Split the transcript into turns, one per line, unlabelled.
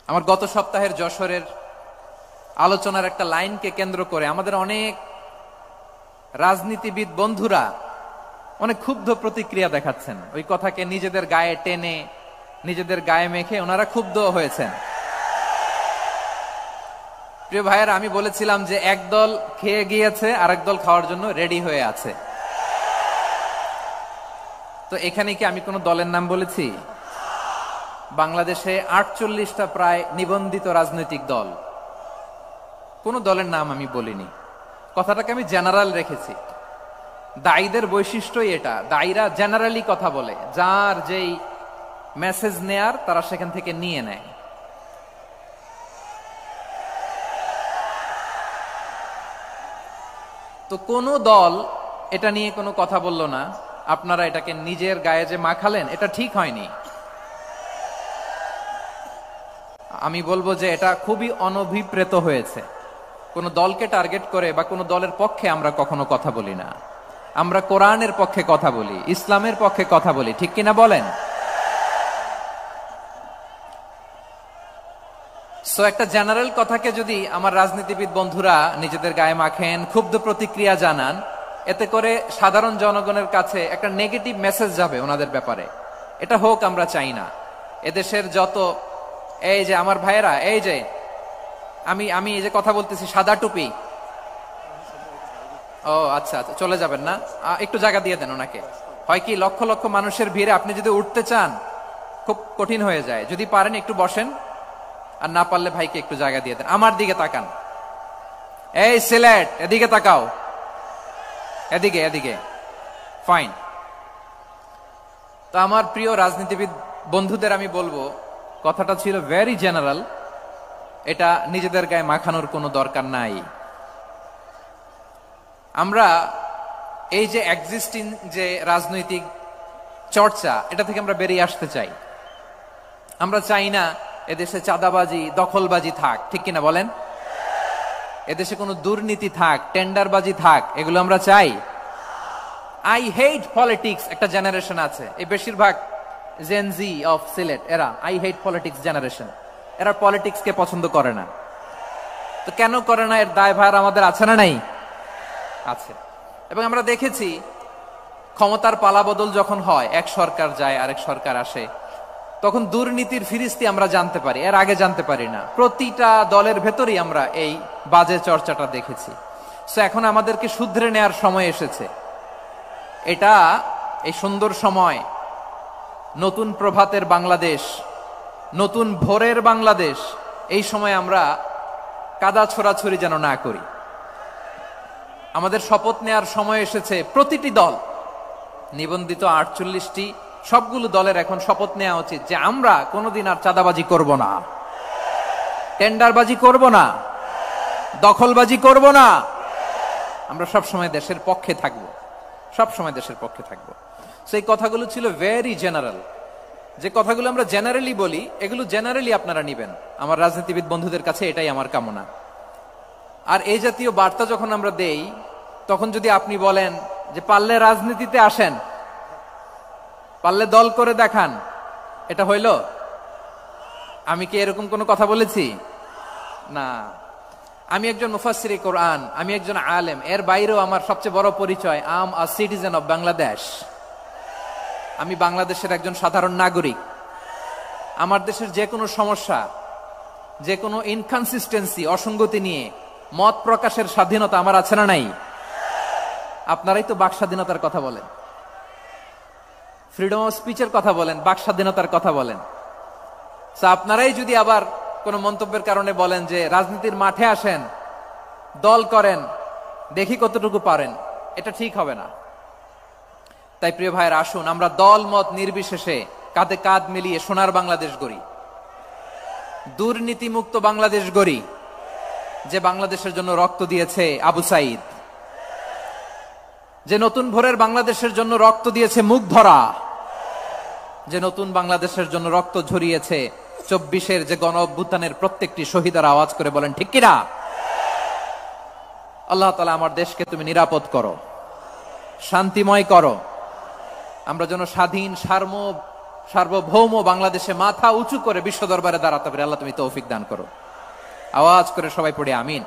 আমার গত সপ্তাহের যশোরের আলোচনার একটা লাইনকে কেন্দ্র করে আমাদের অনেক রাজনীতিবিদ বন্ধুরা অনেক ক্ষুব্ধ প্রতিক্রিয়া দেখাচ্ছেন। ওই কথাকে নিজেদের গায়ে টেনে, নিজেদের গায়ে মেখে ওনারা ক্ষুব্ধ হয়েছেন। প্রিয় ভাইয়েরা, আমি বলেছিলাম যে একদল খেয়ে গিয়েছে, আরেক দল খাওয়ার জন্য রেডি হয়ে আছে। তো এখানে কি আমি কোন দলের নাম বলেছি? বাংলাদেশে 48টা প্রায় নিবন্ধিত রাজনৈতিক দল, কোন দলের নাম আমি বলিনি। কথাটাকে আমি জেনারেল রেখেছি। দায়ীদের বৈশিষ্ট্যই এটা, দায়ীরা জেনারেলি কথা বলে, যার যেই মেসেজ নেয়ার তারা সেখান থেকে নিয়ে নেয়। তো কোন দল এটা নিয়ে কোনো কথা বলল না। আপনারা এটাকে নিজের গায়ে যে মাখালেন, এটা ঠিক হয়নি। আমি বলবো যে এটা খুবই অনভিপ্রেত হয়েছে। কোন দলকে টার্গেট করে বা কোন দলের পক্ষে আমরা কখনো কথা বলি না। আমরা কোরআনের পক্ষে কথা বলি, ইসলামের পক্ষে কথা বলি, ঠিক কিনা বলেন? সো একটা জেনারেল কথাকে যদি আমার রাজনীতিবিদ বন্ধুরা নিজেদের গায়ে মাখেন, ক্ষুব্ধ প্রতিক্রিয়া জানান, এতে করে সাধারণ জনগণের কাছে একটা নেগেটিভ মেসেজ যাবে ওনাদের ব্যাপারে। এটা হোক আমরা চাই না। এদেশের যত এই যে আমার ভাইয়েরা, এই যে আমি এই যে কথা বলতেছি, সাদা টুপি, ও আচ্ছা আচ্ছা, চলে যাবেন না? একটু জায়গা দিয়ে দেন ওনাকে। হয় কি, লক্ষ লক্ষ মানুষের ভিড়ে আপনি যদি উঠতে চান খুব কঠিন হয়ে যায়। যদি পারেন একটু বসেন, আর না পারলে ভাইকে একটু জায়গা দিয়ে দেন। আমার দিকে তাকান, এই সিলেট, এদিকে তাকাও, এদিকে এদিকে, ফাইন। তো আমার প্রিয় রাজনীতিবিদ বন্ধুদের আমি বলবো, কথাটা ছিল ভেরি জেনারেল, এটা নিজেদের গায়ে মাখানোর কোনো দরকার নাই। আমরা এই যে এক্সিস্টিং যে রাজনৈতিক চর্চা, এটা থেকে আমরা বেরিয়ে আসতে চাই। আমরা চাই না এদেশে চাঁদাবাজি, দখলবাজি থাক, ঠিক কিনা বলেন? এদেশে কোনো দুর্নীতি থাক, টেন্ডারবাজি থাক, এগুলো আমরা চাই। আই হেট পলিটিক্স একটা জেনারেশন আছে, এই বেশিরভাগ জেন জি অফ সিলেট, এরা আই হেট পলিটিক্স জেনারেশন। এরা পলিটিক্সকে পছন্দ করে না। তো কেন করে না, এর দায়ভার আমাদের আছে না নাই? আছে। এবং আমরা দেখেছি ক্ষমতার পালাবদল যখন হয়, এক সরকার যায় আরেক সরকার আসে, তখন দুর্নীতির ফিরিস্তি আমরা জানতে পারি, এর আগে জানতে পারি না। প্রতিটা দলের ভেতরেই আমরা এই বাজে চর্চাটা দেখেছি। সো এখন আমাদেরকে শুধরে নেয়ার সময় এসেছে। এটা এই সুন্দর সময়, নতুন প্রভাতের বাংলাদেশ, নতুন ভোরের বাংলাদেশ, এই সময় আমরা কাদা ছোড়াছুরি যেন না করি। আমাদের শপথ নেয়ার সময় এসেছে। প্রতিটি দল, নিবন্ধিত 48টি, সবগুলো দলের এখন শপথ নেওয়া উচিত যে আমরা কোনোদিন আর চাঁদাবাজি করব না, টেন্ডারবাজি করব না, দখলবাজি করব না। আমরা সবসময় দেশের পক্ষে থাকব, সবসময় দেশের পক্ষে থাকব। সেই কথাগুলো ছিল ভেরি জেনারেল। যে কথাগুলো আমরা জেনারেলি বলি, এগুলো জেনারেলি আপনারা নিবেন। আমার রাজনীতিবিদ বন্ধুদের কাছে এটাই আমার কামনা। আর এই জাতীয় বার্তা যখন আমরা দেই, তখন যদি আপনি বলেন যে পারলে রাজনীতিতে আসেন, পারলে দল করে দেখান, এটা হইল? আমি কি এরকম কোনো কথা বলেছি? না। আমি একজন মুফাসসিরে কোরআন, আমি একজন আলেম, এর বাইরেও আমার সবচেয়ে বড় পরিচয় আম আ সিটিজেন অফ বাংলাদেশ। আমি বাংলাদেশের একজন সাধারণ নাগরিক। আমার দেশের যে কোনো সমস্যা, যে কোনো ইনকনসিস্টেন্সি, অসঙ্গতি নিয়ে মত প্রকাশের স্বাধীনতা আমার আছে না নাই? আপনারাই তো বাক স্বাধীনতার কথা বলেন, ফ্রিডম অফ স্পিচের কথা বলেন, বাক স্বাধীনতার কথা বলেন। আপনারাই যদি আবার কোন মন্তব্যের কারণে বলেন যে রাজনীতির মাঠে আসেন, দল করেন, দেখি কতটুকু পারেন, এটা ঠিক হবে না। তাই প্রিয় ভাইয়ের, আসুন আমরা দল মত নির্বিশেষে কাঁধে কাঁধ মিলিয়ে সোনার বাংলাদেশ গড়ি, দুর্নীতিমুক্ত বাংলাদেশ গড়ি, যে বাংলাদেশের জন্য রক্ত দিয়েছে আবু সাইদ, যে নতুন ভোরের বাংলাদেশের জন্য রক্ত দিয়েছে মুগ্ধরা, যে নতুন বাংলাদেশের জন্য রক্ত ঝরিয়েছে 24-এর যে গণ অভ্যুত্থানের প্রত্যেকটি শহীদের আওয়াজ করে বলেন ঠিক কিনা? আল্লাহ তাআলা আমার দেশকে তুমি নিরাপদ করো, শান্তিময় করো। আমরা যেন স্বাধীন, সার্বভৌম বাংলাদেশে মাথা উঁচু করে বিশ্ব দরবারে দাঁড়াতে পারে। আল্লাহ তুমি তৌফিক দান করো। আওয়াজ করে সবাই পড়ে আমিন।